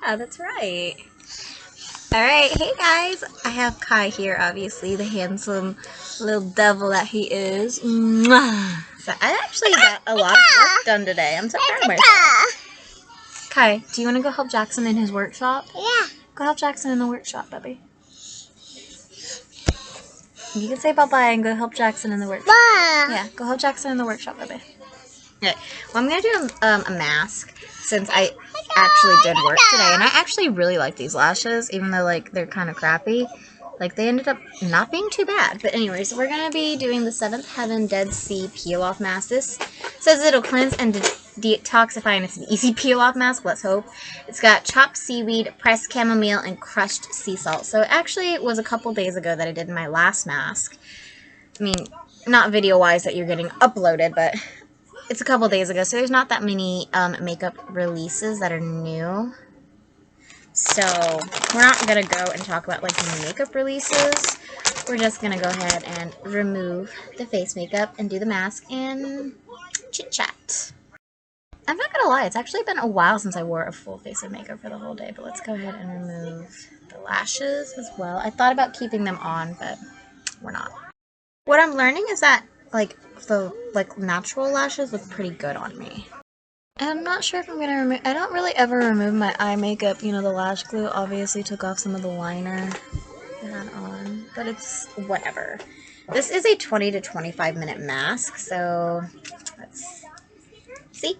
Yeah, that's right. Alright, hey guys, I have Kai here, obviously, the handsome little devil that he is. Mwah. So I actually got a lot of work done today. I'm so proud of myself. Kai, do you want to go help Jackson in his workshop? Yeah. Go help Jackson in the workshop, baby. You can say bye-bye and go help Jackson in the workshop. Bye. Yeah, go help Jackson in the workshop, baby. Okay, well, I'm going to do a mask since I actually did work today. And I actually really like these lashes, even though, like, they're kind of crappy. Like, they ended up not being too bad. But anyways, we're going to be doing the 7th Heaven Dead Sea Peel-Off Mask. This says it'll cleanse and detoxify, and it's an easy peel-off mask. Let's hope. It's got chopped seaweed, pressed chamomile, and crushed sea salt. So it actually was a couple days ago that I did my last mask. I mean, not video-wise that you're getting uploaded, but it's a couple days ago, so there's not that many makeup releases that are new. So we're not going to go and talk about, like, new makeup releases. We're just going to go ahead and remove the face makeup and do the mask and chit-chat. I'm not going to lie, it's actually been a while since I wore a full face of makeup for the whole day, but let's go ahead and remove the lashes as well. I thought about keeping them on, but we're not. What I'm learning is that, like, the natural lashes look pretty good on me. I'm not sure if I'm gonna remove. I don't really ever remove my eye makeup. You know, the lash glue obviously took off some of the liner I had on, but it's whatever. This is a 20 to 25 minute mask, so let's see.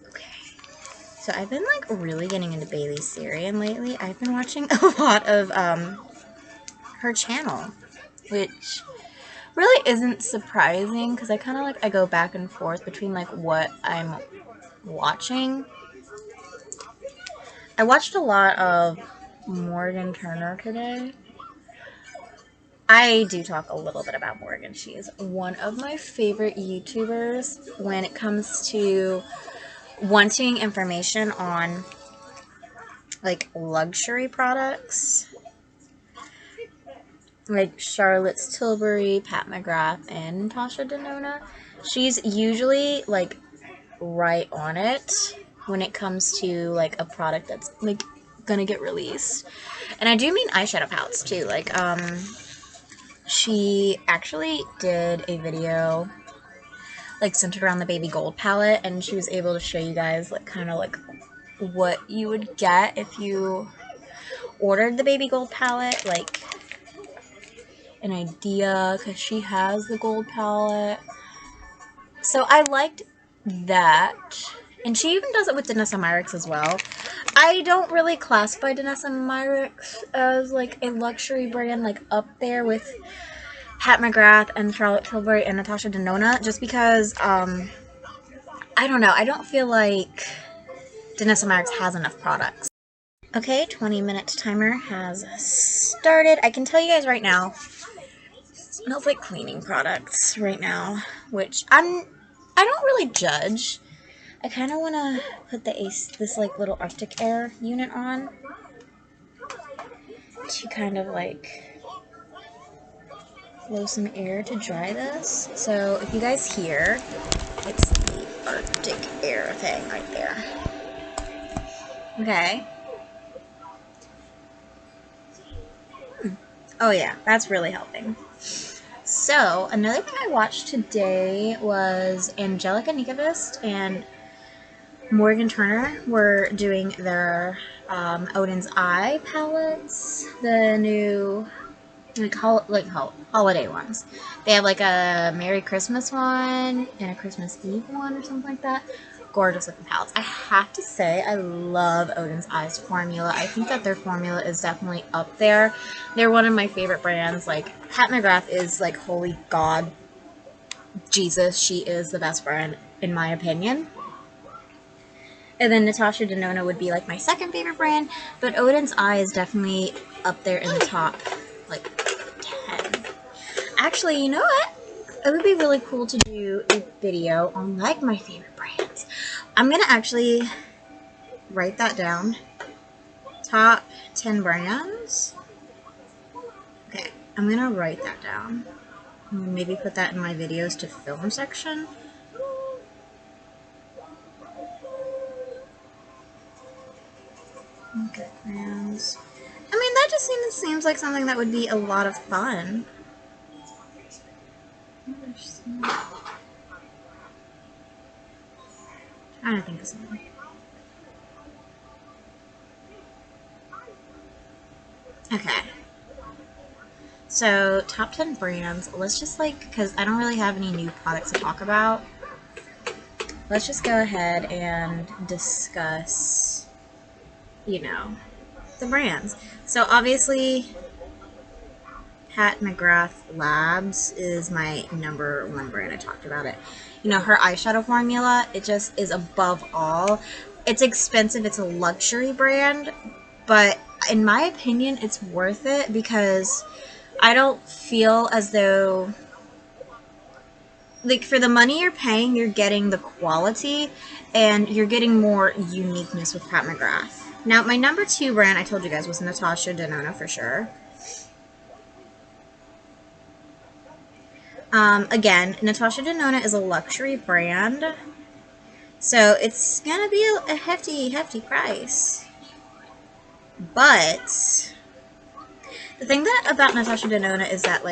Okay, so I've been, like, really getting into Bailey Sarian lately. I've been watching a lot of her channel, which really isn't surprising because I kind of, like, I go back and forth between, like, what I'm watching. I watched a lot of Morgan Turner today. I do talk a little bit about Morgan. She is one of my favorite YouTubers when it comes to wanting information on, like, luxury products. Like Charlotte Tilbury, Pat McGrath, and Natasha Denona. She's usually, like, right on it when it comes to, like, a product that's, like, gonna get released. And I do mean eyeshadow palettes too. Like, she actually did a video, like, centered around the Baby Gold palette, and she was able to show you guys, like, kind of like what you would get if you ordered the Baby Gold palette, like an idea, because she has the gold palette. So I liked that. And she even does it with Danessa Myricks as well. I don't really classify Danessa Myricks as, like, a luxury brand, like, up there with Pat McGrath and Charlotte Tilbury and Natasha Denona, just because, I don't know, I don't feel like Danessa Myricks has enough products. Okay, 20-minute timer has started. I can tell you guys right now, it smells like cleaning products right now, which I don't really judge. I kind of want to put this, like, little Arctic Air unit on to kind of, like, blow some air to dry this. So if you guys hear, it's the Arctic Air thing right there. Okay. Oh yeah, that's really helping. So another thing I watched today was Angelica Nikavist and Morgan Turner were doing their Odins Eye palettes, the new, like, holiday ones. They have, like, a Merry Christmas one and a Christmas Eve one or something like that. Gorgeous looking palettes. I have to say, I love Odins Eye's formula. I think that their formula is definitely up there. They're one of my favorite brands. Like, Pat McGrath is, like, holy God, Jesus, she is the best brand in my opinion. And then Natasha Denona would be, like, my second favorite brand, but Odins Eye is definitely up there in the top, like, 10. Actually, you know what? It would be really cool to do a video on, like, my favorite brands. I'm gonna actually write that down. Top 10 brands. Okay, I'm gonna write that down. I'm gonna maybe put that in my videos to film section. Okay, crayons. I mean, that just seems like something that would be a lot of fun. I don't think of something. Okay. So, top 10 brands. Let's just because I don't really have any new products to talk about. Let's just go ahead and discuss, the brands. So, obviously, Pat McGrath Labs is my #1 brand. I talked about it. Her eyeshadow formula, it just is above all. It's expensive. It's a luxury brand, but in my opinion, it's worth it because I don't feel as though, for the money you're paying, you're getting the quality and you're getting more uniqueness with Pat McGrath. Now, my #2 brand, I told you guys, was Natasha Denona for sure. Again, Natasha Denona is a luxury brand, so it's gonna be a hefty price. But the thing about Natasha Denona is that,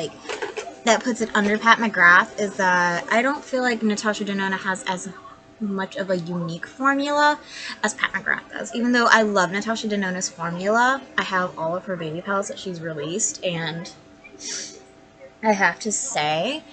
that puts it under Pat McGrath is that I don't feel like Natasha Denona has as much of a unique formula as Pat McGrath does. Even though I love Natasha Denona's formula, I have all of her baby palettes that she's released, and I have to say,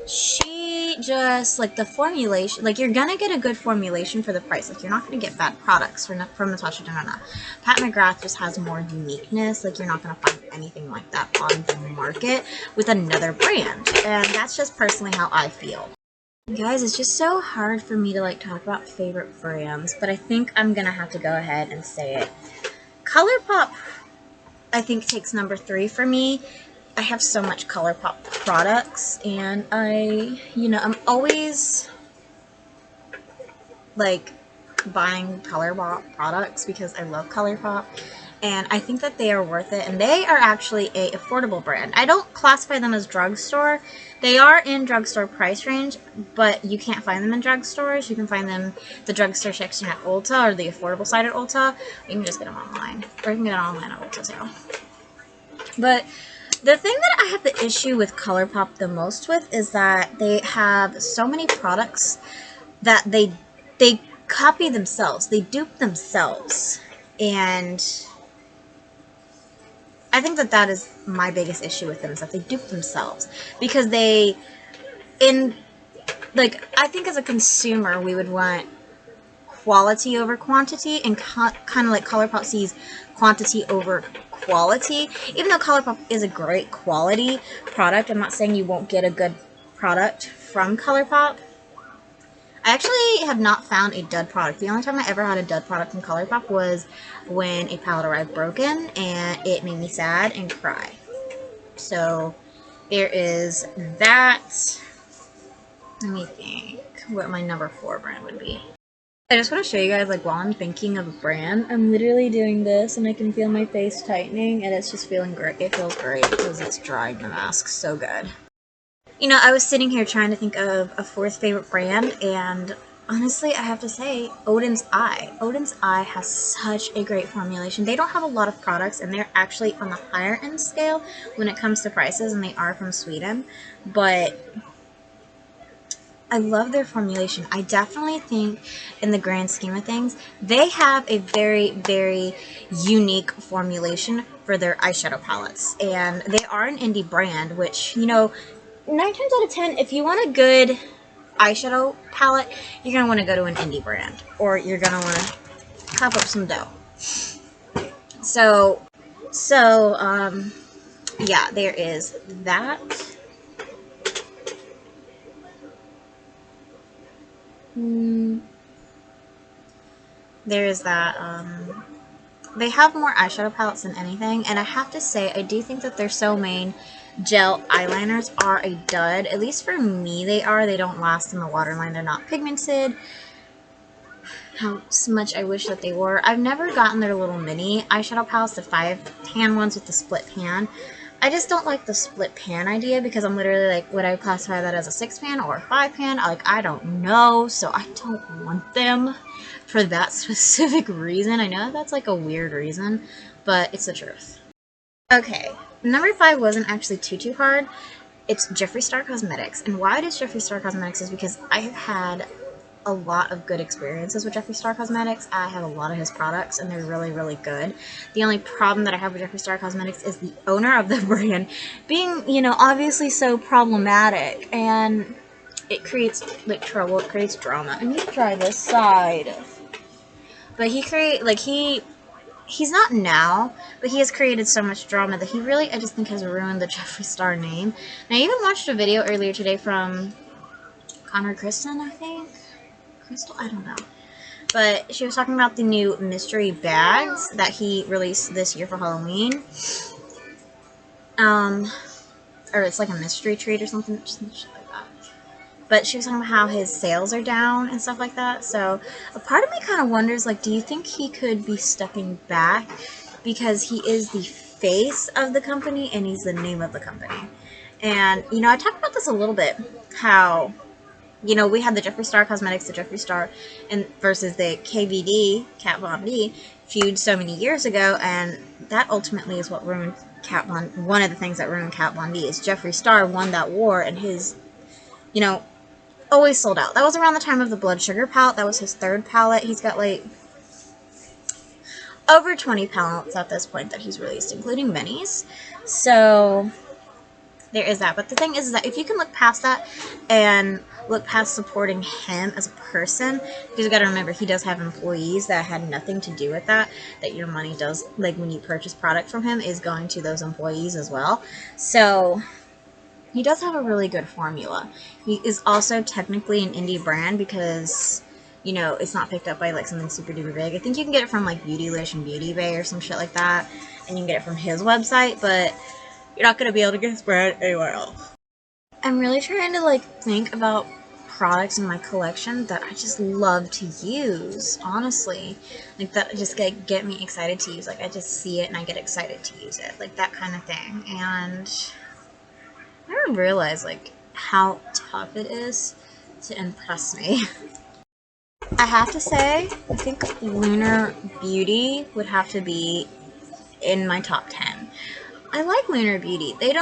she just, the formulation, you're gonna get a good formulation for the price. You're not gonna get bad products from Natasha Denona. Pat McGrath just has more uniqueness. You're not gonna find anything like that on the market with another brand. And that's just personally how I feel. Guys, it's just so hard for me to, talk about favorite brands, but I think I'm gonna have to go ahead and say it. Colourpop, I think, takes #3 for me. I have so much Colourpop products, and I'm always, buying Colourpop products because I love Colourpop, and I think that they are worth it, and they are actually a affordable brand. I don't classify them as drugstore. They are in drugstore price range, but you can't find them in drugstores. You can find them the drugstore section at Ulta or the affordable side at Ulta. You can just get them online, or you can get them online at Ulta too. But the thing that I have the issue with Colourpop the most with is that they have so many products that they copy themselves. They dupe themselves. And I think that is my biggest issue with them, is that they dupe themselves. Because I think as a consumer, we would want quality over quantity, and kind of like Colourpop sees quantity over quality. Even though Colourpop is a great quality product, I'm not saying you won't get a good product from Colourpop. I actually have not found a dud product. The only time I ever had a dud product from Colourpop was when a palette arrived broken, and it made me sad and cry. So there is that. Let me think what my #4 brand would be. I just want to show you guys, while I'm thinking of a brand, I'm literally doing this, and I can feel my face tightening, and it's just feeling great. It feels great because it's drying the mask so good. I was sitting here trying to think of a 4th favorite brand, and honestly, I have to say, Odins Eye. Odins Eye has such a great formulation. They don't have a lot of products, and they're actually on the higher end scale when it comes to prices, and they are from Sweden, but I love their formulation. I definitely think, in the grand scheme of things, they have a very, very unique formulation for their eyeshadow palettes. And they are an indie brand, which, 9 times out of 10, if you want a good eyeshadow palette, you're going to want to go to an indie brand, or you're going to want to cough up some dough. So, yeah, there is that. There is that. They have more eyeshadow palettes than anything, and I have to say, I do think that their So Main gel eyeliners are a dud. At least for me, they are. They don't last in the waterline. They're not pigmented. How much I wish that they were. I've never gotten their little mini eyeshadow palettes, the 5-pan ones with the split pan. I just don't like the split pan idea, because I'm literally like, would I classify that as a 6-pan or a 5-pan? Like, I don't know, so I don't want them for that specific reason. I know that's like a weird reason, but it's the truth. Okay, number 5 wasn't actually too hard. It's Jeffree Star Cosmetics, and why it is Jeffree Star Cosmetics is because I have had a lot of good experiences with Jeffree Star Cosmetics. I have a lot of his products, and they're really, really good. The only problem that I have with Jeffree Star Cosmetics is the owner of the brand being, you know, obviously so problematic, and it creates, like, trouble. It creates drama. I need to try this side. But he's not now, but he has created so much drama that he really, I just think, has ruined the Jeffree Star name. And I even watched a video earlier today from Kristen, I think? Crystal? I don't know. But she was talking about the new mystery bags that he released this year for Halloween. Or it's like a mystery treat or something, just shit like that. But she was talking about how his sales are down and stuff like that. So a part of me kind of wonders, like, do you think he could be stepping back because he is the face of the company and he's the name of the company? And, you know, I talked about this a little bit, how, you know, we had the Jeffree Star Cosmetics, the Jeffree Star, and versus the KVD, Kat Von D, feud so many years ago, and that ultimately is what ruined Kat Von. One of the things that ruined Kat Von D is Jeffree Star won that war, and his, you know, always sold out. That was around the time of the Blood Sugar palette. That was his 3rd palette. He's got like over 20 palettes at this point that he's released, including minis. So there is that. But the thing is that if you can look past that and look past supporting him as a person, because you got to remember, he does have employees that had nothing to do with that your money does, like when you purchase product from him, is going to those employees as well. So he does have a really good formula. He is also technically an indie brand because, you know, it's not picked up by like something super duper big. I think you can get it from like Beautylish and Beauty Bay or some shit like that, and you can get it from his website, but you're not going to be able to get his brand anywhere else. I'm really trying to like think about products in my collection that I just love to use, honestly. Like that just get me excited to use. Like I just see it and I get excited to use it. Like that kind of thing. And I never realized like how tough it is to impress me. I have to say, I think Lunar Beauty would have to be in my top 10. I like Lunar Beauty. They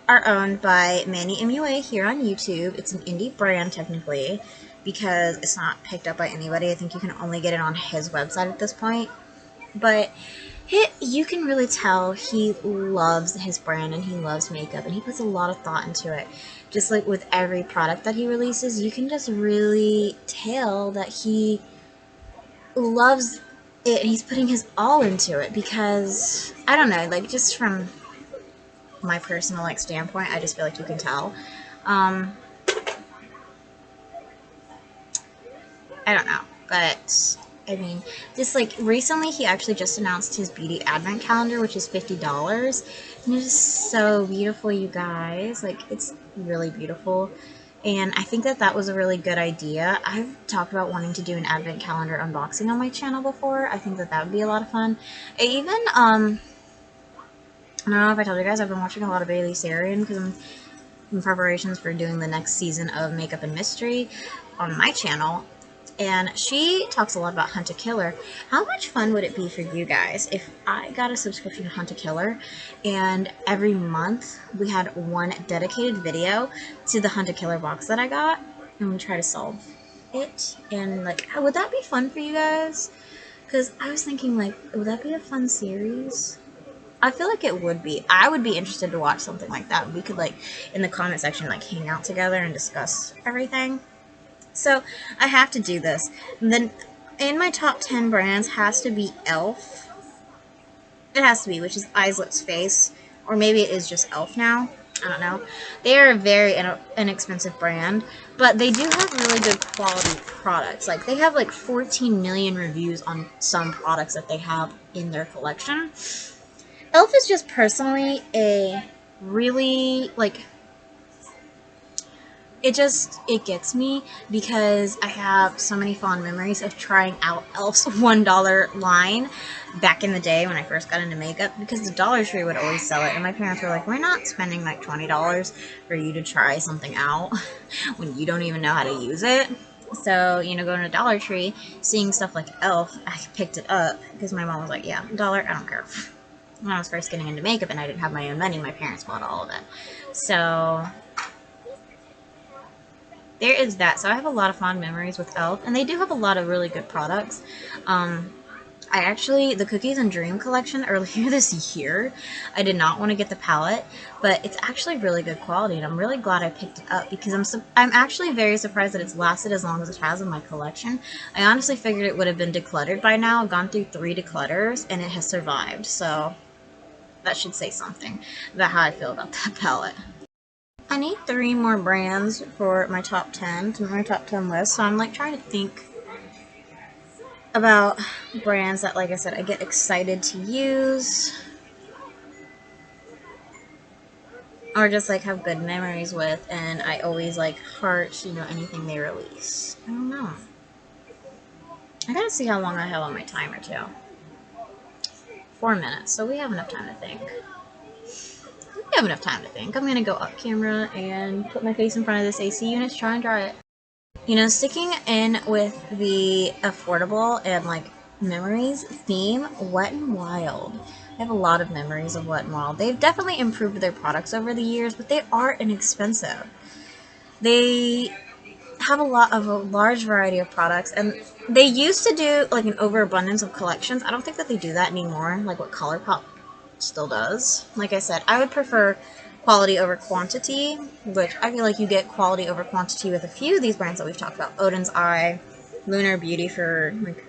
are owned by Manny MUA here on YouTube. It's an indie brand technically because it's not picked up by anybody. I think you can only get it on his website at this point. But you can really tell he loves his brand and he loves makeup and he puts a lot of thought into it. Just like with every product that he releases, you can just really tell that he loves it and he's putting his all into it because, I don't know, like just from my personal like standpoint, I just feel like you can tell. I don't know, but I mean, just like recently he actually just announced his beauty advent calendar, which is $50, and it's just so beautiful, you guys. Like, it's really beautiful, and I think that that was a really good idea. I've talked about wanting to do an advent calendar unboxing on my channel before. I think that that would be a lot of fun. I even I don't know if I told you guys, I've been watching a lot of Bailey Sarian because I'm in preparations for doing the next season of Makeup and Mystery on my channel. And she talks a lot about Hunt a Killer. How much fun would it be for you guys if I got a subscription to Hunt a Killer and every month we had one dedicated video to the Hunt a Killer box that I got and we try to solve it? And like, would that be fun for you guys? Because I was thinking, like, would that be a fun series? I feel like it would be. I would be interested to watch something like that. We could, like, in the comment section, like, hang out together and discuss everything. So, I have to do this. And then, in my top 10 brands has to be e.l.f. It has to be, which is Eyes, Lips, Face. Or maybe it is just e.l.f. now. I don't know. They are a very inexpensive brand, but they do have really good quality products. Like, they have, like, 14 million reviews on some products that they have in their collection. e.l.f. is just personally a really, like, it gets me because I have so many fond memories of trying out Elf's $1 line back in the day when I first got into makeup, because the Dollar Tree would always sell it, and my parents were like, we're not spending like $20 for you to try something out when you don't even know how to use it. So, you know, going to Dollar Tree, seeing stuff like Elf, I picked it up because my mom was like, yeah, $1, I don't care. When I was first getting into makeup and I didn't have my own money, my parents bought all of it. So there is that. So I have a lot of fond memories with Elf, and they do have a lot of really good products. I actually, the Cookies and Dream collection earlier this year, I did not want to get the palette, but it's actually really good quality, and I'm really glad I picked it up because I'm actually very surprised that it's lasted as long as it has in my collection. I honestly figured it would have been decluttered by now. I've gone through 3 declutters, and it has survived, so that should say something about how I feel about that palette. I need 3 more brands for my top 10, to my top 10 list, so I'm like trying to think about brands that, like I said, I get excited to use or just like have good memories with, and I always like heart, you know, anything they release. I don't know. I gotta see how long I have on my timer too. 4 minutes, so we have enough time to think. We have enough time to think. I'm gonna go up camera and put my face in front of this AC unit to try and dry it. You know, sticking in with the affordable and like memories theme, Wet n Wild. I have a lot of memories of Wet n Wild. They've definitely improved their products over the years, but they are inexpensive. They have a large variety of products, and they used to do like an overabundance of collections. I don't think that they do that anymore, like what Colourpop still does. Like I said, I would prefer quality over quantity, which I feel like you get quality over quantity with a few of these brands that we've talked about. Odins Eye, Lunar Beauty, for like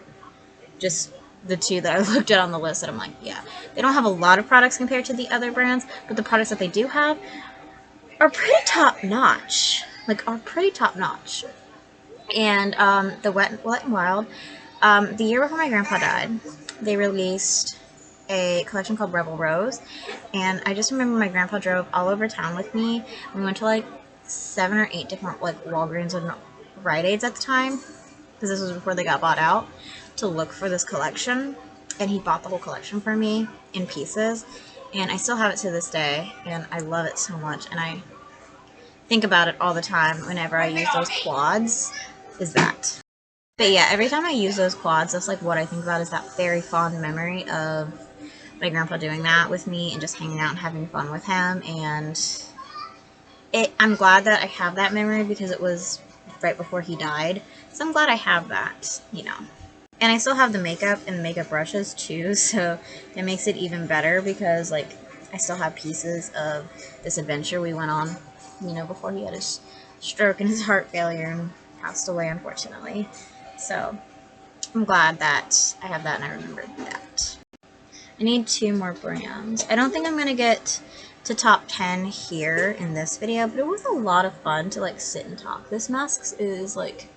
just the 2 that I looked at on the list that I'm like, yeah. They don't have a lot of products compared to the other brands, but the products that they do have are pretty top notch. Like, are pretty top notch. And the Wet n Wild, the year before my grandpa died, they released a collection called Rebel Rose, and I just remember my grandpa drove all over town with me. We went to like 7 or 8 different like Walgreens and Rite Aids at the time, because this was before they got bought out, to look for this collection, and he bought the whole collection for me in pieces, and I still have it to this day, and I love it so much, and I think about it all the time whenever I use those quads, is that. But yeah, every time I use those quads, that's like what I think about, is that very fond memory of my grandpa doing that with me and just hanging out and having fun with him. And I'm glad that I have that memory because it was right before he died. So I'm glad I have that, you know. And I still have the makeup and makeup brushes too, so that makes it even better because like I still have pieces of this adventure we went on, you know, before he had his stroke and his heart failure and passed away, unfortunately. So I'm glad that I have that and I remembered that. I need 2 more brands. I don't think I'm going to get to top 10 here in this video, but it was a lot of fun to like sit and talk. This mask is like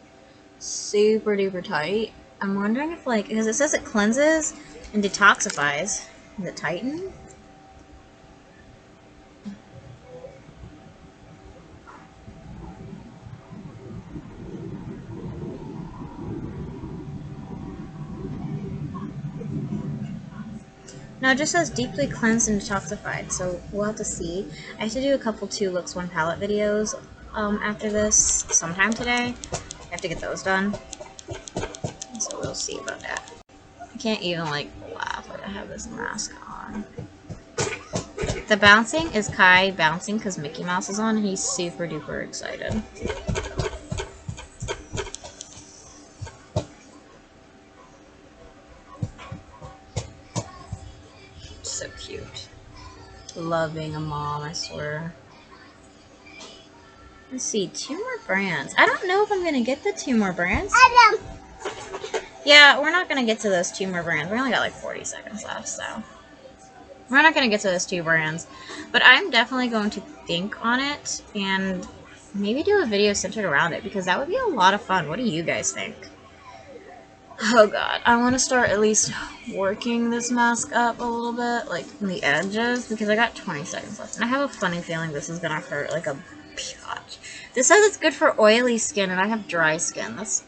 super duper tight. I'm wondering if like, because it says it cleanses and detoxifies. Is it Titan? No, it just says deeply cleansed and detoxified, so we'll have to see. I have to do a couple 2 looks 1 palette videos after this sometime today. I have to get those done, so we'll see about that. I can't even like laugh when I have this mask on. The bouncing is Kai bouncing because Mickey Mouse is on and he's super duper excited. So cute. Love being a mom, I swear. Let's see, 2 more brands. I don't know if I'm gonna get the 2 more brands. Adam. Yeah, we're not gonna get to those 2 more brands. We only got like 40 seconds left, so we're not gonna get to those 2 brands. But I'm definitely going to think on it and maybe do a video centered around it because that would be a lot of fun. What do you guys think? Oh god, I want to start at least working this mask up a little bit, like the edges, because I got 20 seconds left. And I have a funny feeling this is gonna hurt like a biatch. This says it's good for oily skin, and I have dry skin. That's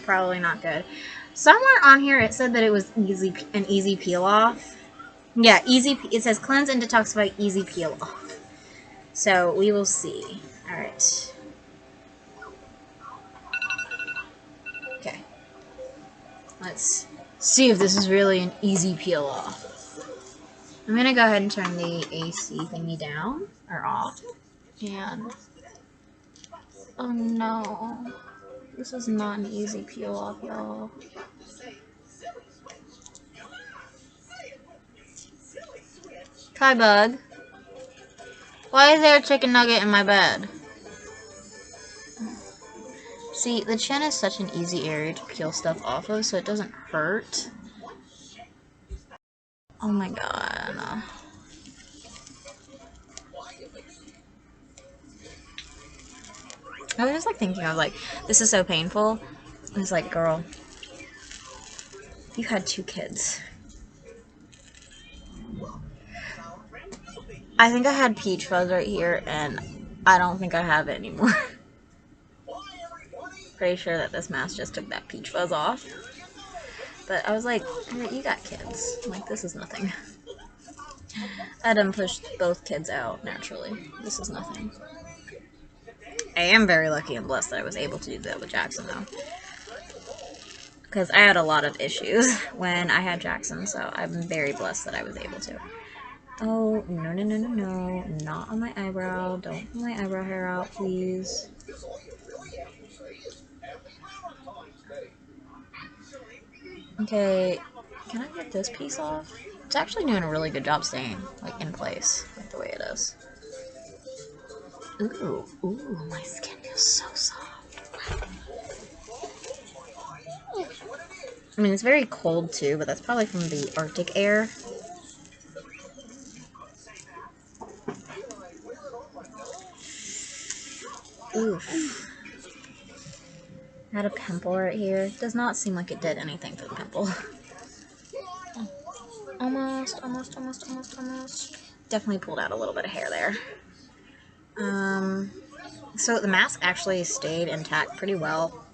probably not good. Somewhere on here it said that it was an easy peel off. Yeah, it says cleanse and detoxify, easy peel off. So we will see. Alright. Okay. Let's see if this is really an easy peel off. I'm gonna go ahead and turn the AC thingy down, or off. And, oh no. This is not an easy peel off, y'all. Hi, bug. Why is there a chicken nugget in my bed? See, the chin is such an easy area to peel stuff off of, so it doesn't hurt. Oh my god. I was just like thinking of like, this is so painful. And it's like, girl, you had 2 kids. I think I had peach fuzz right here, and I don't think I have it anymore. Pretty sure that this mask just took that peach fuzz off. But I was like, alright, you got kids. I'm like, this is nothing. I done pushed both kids out naturally. This is nothing. I am very lucky and blessed that I was able to do that with Jackson, though. Because I had a lot of issues when I had Jackson, so I'm very blessed that I was able to. Oh, no, no, no, no, no. Not on my eyebrow. Don't pull my eyebrow hair out, please. Okay, can I get this piece off? It's actually doing a really good job staying, like, in place, like the way it is. Ooh, ooh, my skin feels so soft. I mean, it's very cold too, but that's probably from the Arctic air. Oof. I had a pimple right here. Does not seem like it did anything for the pimple. Almost. Definitely pulled out a little bit of hair there. So the mask actually stayed intact pretty well.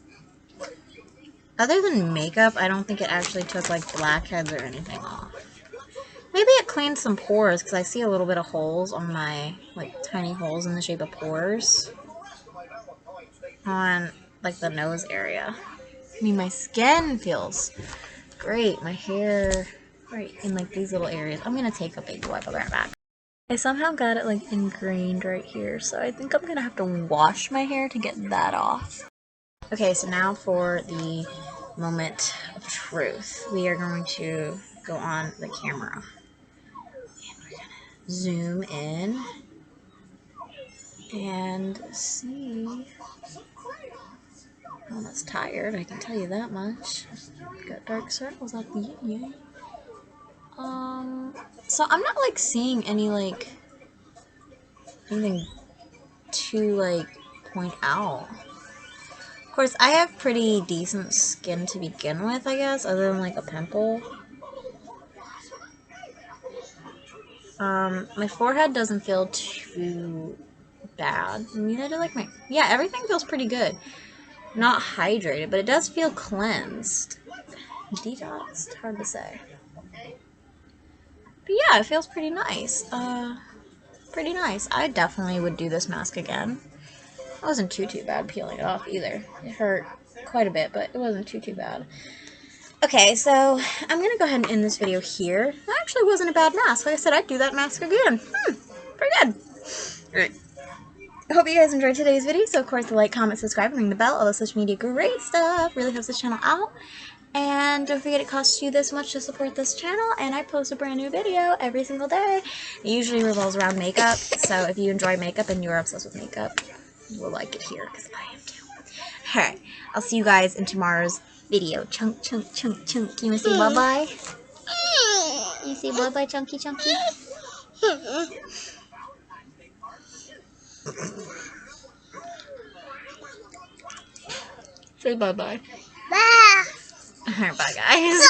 Other than makeup, I don't think it actually took like blackheads or anything off. Maybe it cleaned some pores, because I see a little bit of holes on my, like, tiny holes in the shape of pores on, like, the nose area. I mean, my skin feels great. My hair, right in, like, these little areas. I'm going to take a big wipe. I'll be right back. I somehow got it, like, ingrained right here, so I think I'm going to have to wash my hair to get that off. Okay, so now for the moment of truth. We are going to go on the camera. Zoom in and see. Oh, that's tired, I can tell you that much. Got dark circles at the yin. So I'm not like seeing any like anything to like point out. Of course, I have pretty decent skin to begin with, I guess, other than like a pimple. My forehead doesn't feel too bad. Neither do like my, yeah, everything feels pretty good. Not hydrated, but it does feel cleansed. Detoxed? Hard to say. But yeah, it feels pretty nice. Pretty nice. I definitely would do this mask again. It wasn't too bad peeling it off either. It hurt quite a bit, but it wasn't too bad. Okay, so I'm gonna go ahead and end this video here. That actually wasn't a bad mask. Like I said, I'd do that mask again. Pretty good. Alright. I hope you guys enjoyed today's video. So, of course, like, comment, subscribe, and ring the bell. All the social media great stuff. Really helps this channel out. And don't forget it costs you this much to support this channel. And I post a brand new video every single day. It usually revolves around makeup. So if you enjoy makeup and you're obsessed with makeup, you will like it here because I am too. Alright. I'll see you guys in tomorrow's video. Chunk, chunk, chunk, chunk. You want to say bye-bye? You say bye-bye, chunky, chunky? Say bye-bye. Bye. Alright, bye guys.